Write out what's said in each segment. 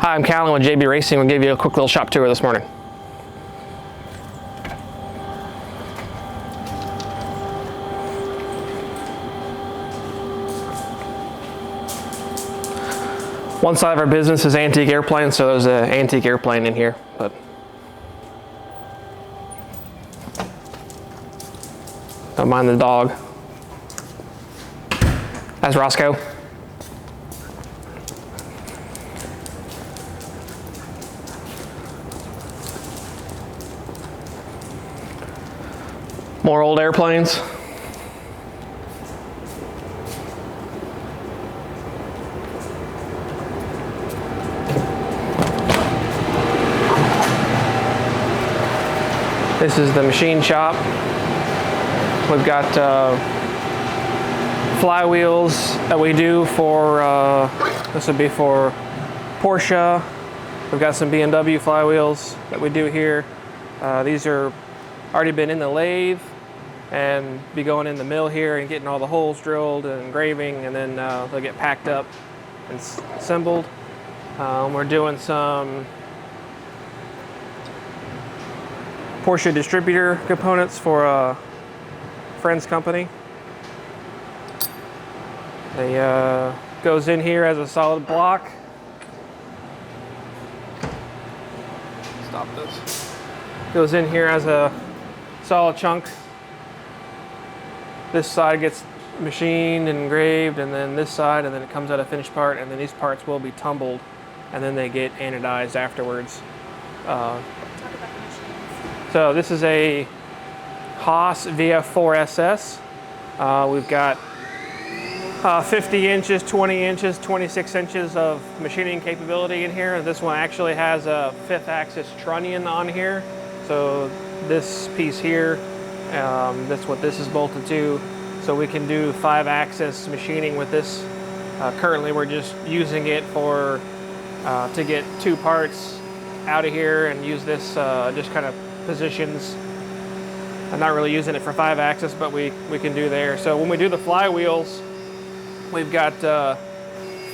Hi, I'm Callan with JB Racing. We'll give you a quick little shop tour this morning. One side of our business is antique airplanes, so there's an antique airplane in here. But don't mind the dog. That's Roscoe. More old airplanes. This is the machine shop. We've got flywheels that we do for, this would be for Porsche. We've got some BMW flywheels that we do here. These are already been in the lathe and be going in the mill here and getting all the holes drilled and engraving, and then they'll get packed up and assembled. We're doing some Porsche distributor components for a friend's company. They goes in here as a solid block. Stop this. Goes in here as a solid chunk. This side gets machined and engraved, and then this side, and then it comes out a finished part, and then these parts will be tumbled, and then they get anodized afterwards. So this is a Haas VF4SS. We've got 50 inches, 20 inches, 26 inches of machining capability in here. This one actually has a 5th axis trunnion on here. So this piece here, that's what this is bolted to. So we can do 5-axis machining with this. Currently we're just using it for to get 2 parts out of here and use this just kind of positions. I'm not really using it for 5-axis, but we can do there. So when we do the flywheels, we've got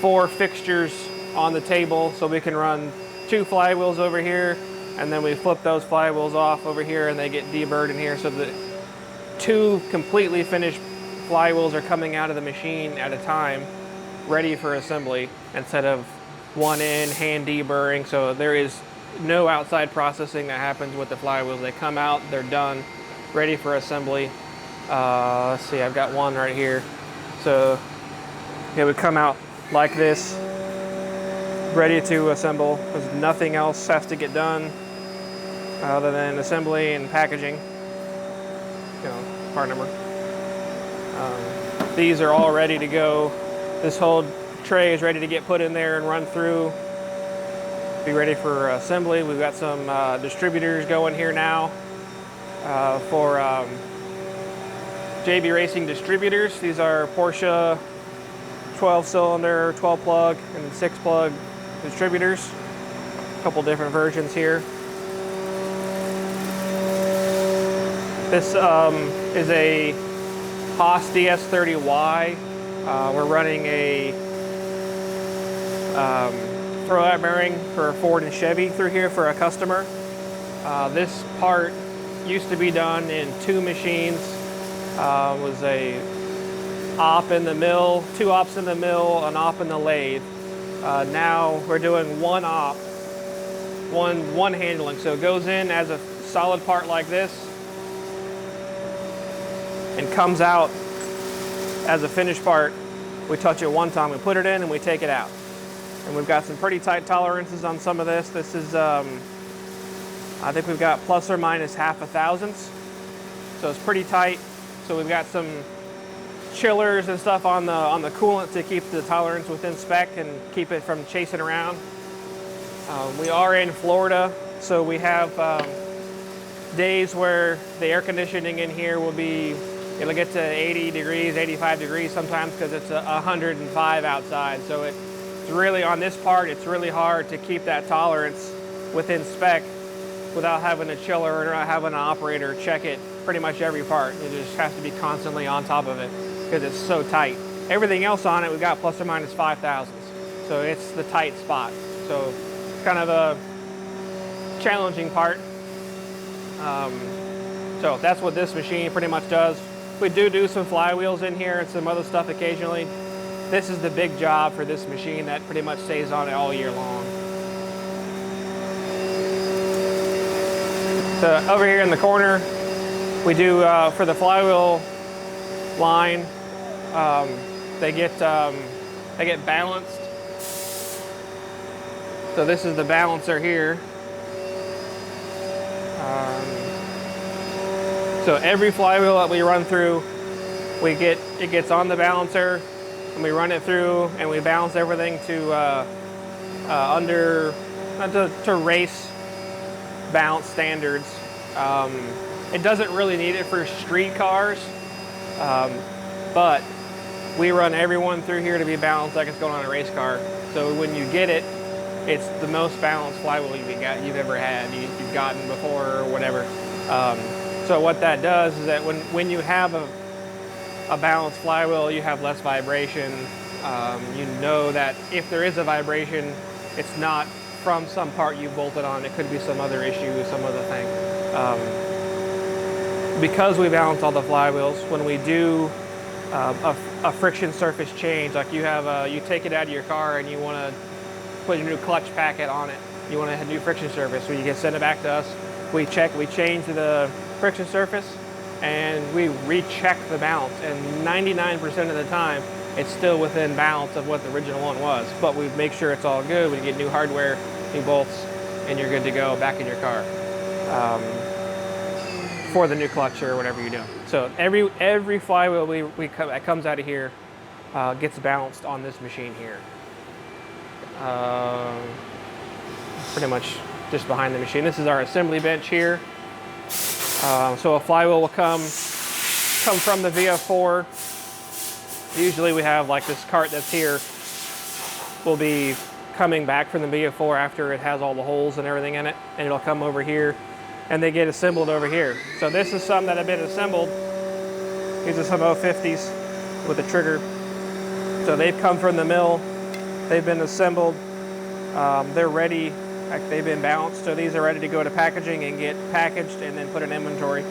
4 fixtures on the table, so we can run 2 flywheels over here, and then we flip those flywheels off over here and they get deburred in here, so the 2 completely finished flywheels are coming out of the machine at a time, ready for assembly, instead of one in, hand deburring. So there is no outside processing that happens with the flywheels. They come out, they're done, ready for assembly. Let's see, I've got one right here. So it would come out like this, ready to assemble, because nothing else has to get done other than assembly and packaging, part number. These are all ready to go. This whole tray is ready to get put in there and run through, be ready for assembly. We've got some distributors going here now for JB Racing distributors. These are Porsche 12-cylinder, 12-plug, and 6-plug distributors. A couple different versions here. This is a Haas DS30Y. We're running a throw-out bearing for Ford and Chevy through here for a customer. This part used to be done in 2 machines. Was a op in the mill, 2 ops in the mill, an op in the lathe. Now we're doing 1 op, one handling. So it goes in as a solid part like this and comes out as a finished part. We touch it 1 time, we put it in and we take it out. And we've got some pretty tight tolerances on some of this. This is, I think we've got plus or minus 0.5 thousandths. So it's pretty tight. So we've got some chillers and stuff on the coolant to keep the tolerance within spec and keep it from chasing around. We are in Florida, so we have days where the air conditioning in here will be, it'll get to 80 degrees, 85 degrees sometimes, because it's 105 outside. So it's really, on this part, it's really hard to keep that tolerance within spec without having a chiller or not having an operator check it pretty much every part. It just has to be constantly on top of it because it's so tight. Everything else on it, we've got plus or minus 5 thousandths. So it's the tight spot. So kind of a challenging part. So that's what this machine pretty much does. We do some flywheels in here and some other stuff occasionally. This is the big job for this machine that pretty much stays on it all year long. So over here in the corner, we do for the flywheel line. They get balanced. So this is the balancer here. So every flywheel that we run through, it gets on the balancer, and we run it through, and we balance everything to to race balance standards. It doesn't really need it for street cars, but we run everyone through here to be balanced like it's going on a race car. So when you get it, it's the most balanced flywheel you've ever had, you've gotten before or whatever. So what that does is that when you have a balanced flywheel, you have less vibration. You know that if there is a vibration, it's not from some part you bolted on. It could be some other issue, some other thing. Because we balance all the flywheels, when we do a friction surface change, like you take it out of your car and you want to put a new clutch packet on it, you want to have a new friction surface, so you can send it back to us. We change the friction surface, and we recheck the balance, and 99% of the time it's still within balance of what the original one was, but we make sure it's all good. We get new hardware, new bolts, and you're good to go back in your car for the new clutch or whatever you do. So every flywheel that comes out of here gets balanced on this machine here. Pretty much just behind the machine. This is our assembly bench here. So a flywheel will come from the VF4. Usually we have like this cart that's here will be coming back from the VF4 after it has all the holes and everything in it, and it'll come over here and they get assembled over here. So this is some that have been assembled. These are some 050s with a trigger. So they've come from the mill, they've been assembled, they're ready. They've been balanced, so these are ready to go to packaging and get packaged and then put in inventory.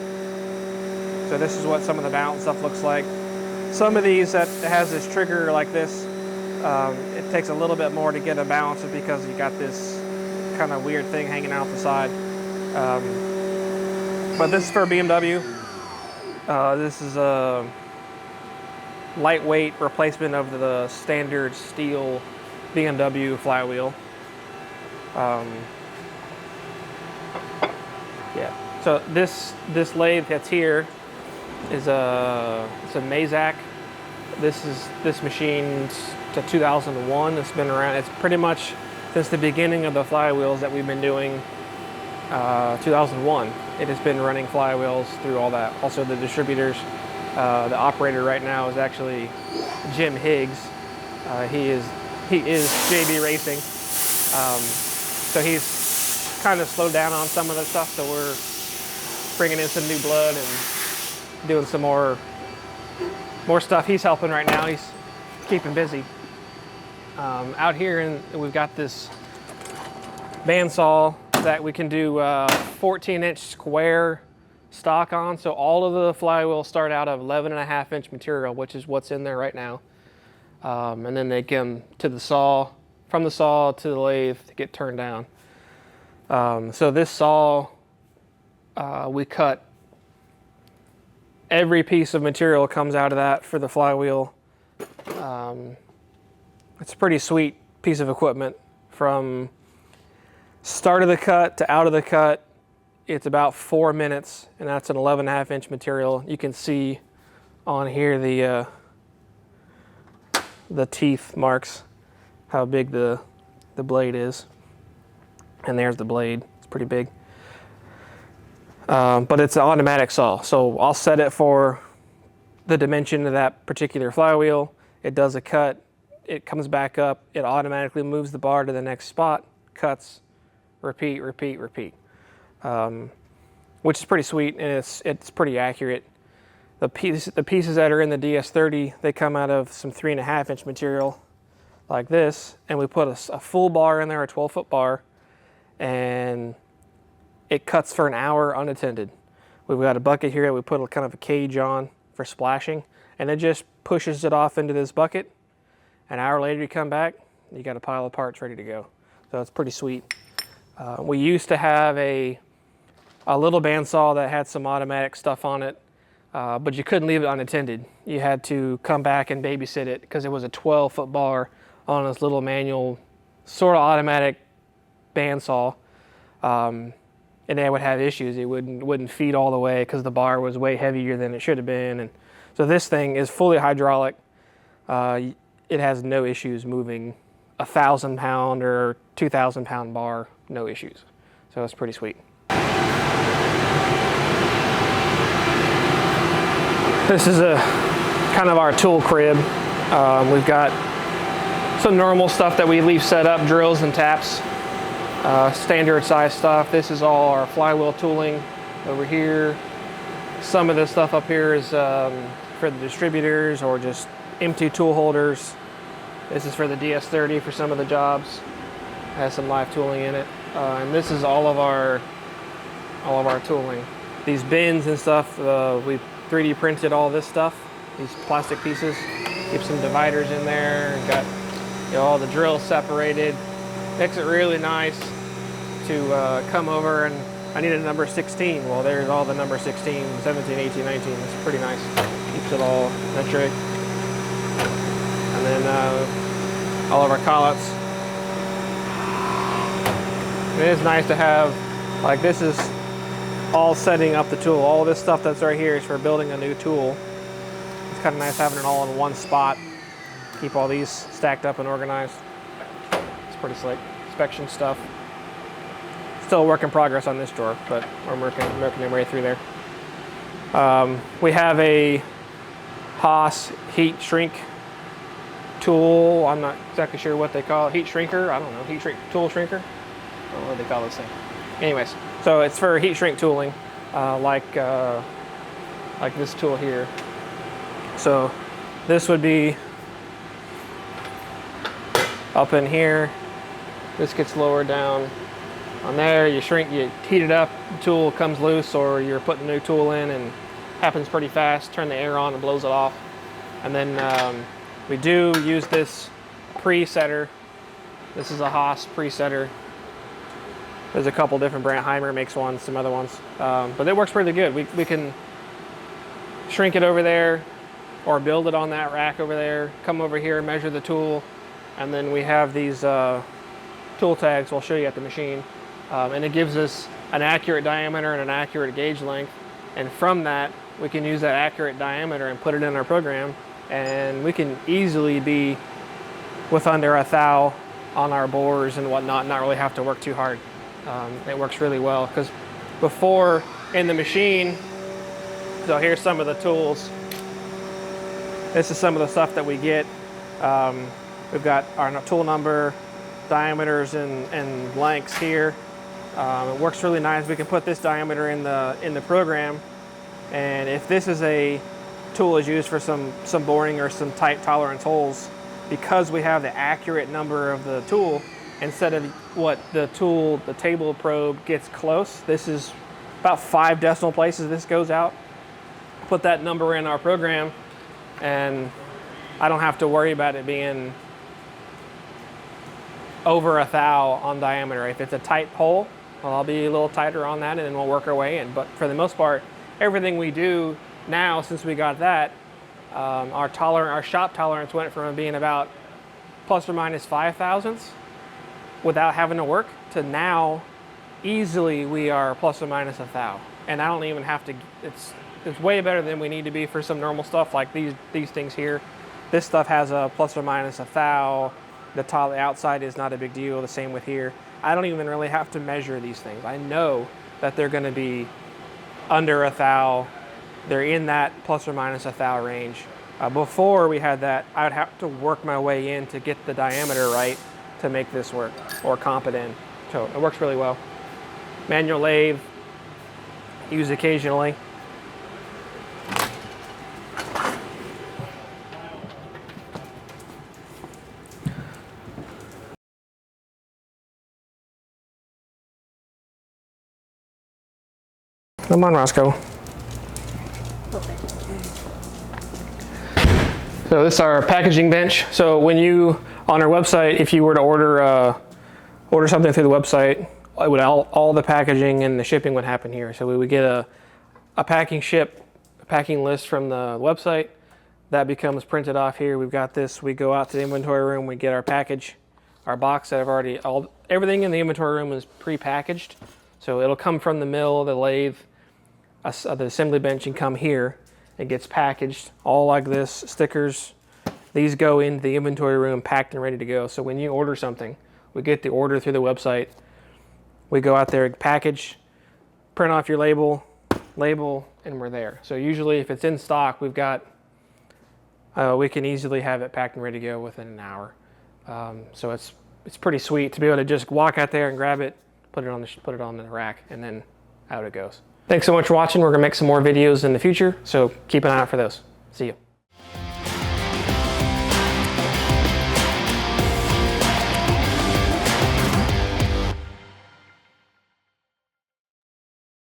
So this is what some of the balance stuff looks like. Some of these that has this trigger like this, it takes a little bit more to get a balance because you got this kind of weird thing hanging out the side. But this is for BMW. This is a lightweight replacement of the standard steel BMW flywheel. Yeah. So this lathe that's here is it's a Mazak. This machine's to 2001. It's been around. It's pretty much since the beginning of the flywheels that we've been doing. 2001. It has been running flywheels through all that. Also the distributors. The operator right now is actually Jim Higgs. He is JB Racing. So he's kind of slowed down on some of the stuff, so we're bringing in some new blood and doing some more stuff. He's helping right now. He's keeping busy. Out here, we've got this bandsaw that we can do 14-inch square stock on. So all of the flywheels start out of 11.5-inch material, which is what's in there right now. And then they come to the saw, from the saw to the lathe to get turned down. So this saw, we cut every piece of material comes out of that for the flywheel. It's a pretty sweet piece of equipment. From start of the cut to out of the cut, it's about 4 minutes, and that's an 11.5-inch material. You can see on here the teeth marks, how big the blade is. And there's the blade, it's pretty big. But it's an automatic saw, so I'll set it for the dimension of that particular flywheel. It does a cut, it comes back up, it automatically moves the bar to the next spot, cuts, repeat, repeat, repeat. Which is pretty sweet, and it's pretty accurate. The pieces that are in the DS30, they come out of some 3.5-inch material. like this, and we put a full bar in there, a 12-foot bar, and it cuts for an hour unattended. We've got a bucket here that we put kind of a cage on for splashing, and it just pushes it off into this bucket. An hour later you come back, you got a pile of parts ready to go. So it's pretty sweet. We used to have a little bandsaw that had some automatic stuff on it, but you couldn't leave it unattended. You had to come back and babysit it because it was a 12-foot bar on this little manual, sort of automatic bandsaw. And they would have issues. It wouldn't feed all the way because the bar was way heavier than it should have been. And so this thing is fully hydraulic. It has no issues moving a 1,000-pound or 2,000-pound bar, no issues. So it's pretty sweet. This is a kind of our tool crib. We've got some normal stuff that we leave set up, drills and taps. Standard size stuff. This is all our flywheel tooling over here. Some of this stuff up here is for the distributors or just empty tool holders. This is for the DS30 for some of the jobs. It has some live tooling in it. And this is all of our tooling. These bins and stuff, we 3D printed all this stuff, these plastic pieces. Keep some dividers in there. Got all the drills separated. Makes it really nice to come over and I need a number 16. Well, there's all the number 16, 17, 18, 19. It's pretty nice. Keeps it all metric. And then all of our collets. It is nice to have, like this is all setting up the tool. All this stuff that's right here is for building a new tool. It's kind of nice having it all in one spot. Keep all these stacked up and organized. It's pretty slick. Inspection stuff. Still a work in progress on this drawer, but we're working our way through there. We have a Haas heat shrink tool. I'm not exactly sure what they call it. Heat shrinker? I don't know. Heat shrink tool shrinker? I don't know what they call this thing. Anyways, so it's for heat shrink tooling, like this tool here. So this would be up in here. This gets lowered down on there. You shrink, you heat it up, the tool comes loose, or you're putting a new tool in and happens pretty fast. Turn the air on and blows it off. And then we do use this presetter. This is a Haas presetter. There's a couple different brands. Heimer makes one, some other ones. But it works pretty good. We can shrink it over there or build it on that rack over there, come over here, measure the tool, and then we have these tool tags we'll show you at the machine. And it gives us an accurate diameter and an accurate gauge length. And from that, we can use that accurate diameter and put it in our program. And we can easily be with under a thou on our bores and whatnot, not really have to work too hard. It works really well because before in the machine, so here's some of the tools. This is some of the stuff that we get. We've got our tool number, diameters and lengths here. It works really nice. We can put this diameter in the program, and if this is a tool is used for some boring or some tight tolerance holes, because we have the accurate number of the tool, instead of what the table probe gets close, this is about 5 decimal places this goes out. Put that number in our program, and I don't have to worry about it being over a thou on diameter. If it's a tight hole, well, I'll be a little tighter on that and then we'll work our way in. But for the most part, everything we do now, since we got that, our shop tolerance went from being about plus or minus 5 thousandths without having to work to now easily we are plus or minus a thou. And I don't even have to, it's way better than we need to be for some normal stuff like these things here. This stuff has a plus or minus a thou. The outside is not a big deal. The same with here. I don't even really have to measure these things. I know that they're going to be under a thou. They're in that plus or minus a thou range. Before we had that, I would have to work my way in to get the diameter right to make this work or comp it in. So it works really well. Manual lathe, use occasionally. Come on, Roscoe. So this is our packaging bench. So when you, on our website, if you were to order something through the website, it would all the packaging and the shipping would happen here. So we would get a packing list from the website. That becomes printed off here. We've got this. We go out to the inventory room. We get our package, our box that I've already, everything in the inventory room is pre-packaged. So it'll come from the mill, the lathe, the assembly bench, and come here. It gets packaged all like this, stickers. These go into the inventory room packed and ready to go. So when you order something, we get the order through the website. We go out there, package, print off your label, and we're there. So usually if it's in stock, we can easily have it packed and ready to go within an hour. So it's pretty sweet to be able to just walk out there and grab it, put it on the rack, and then out it goes. Thanks so much for watching. We're gonna make some more videos in the future, so keep an eye out for those. See you.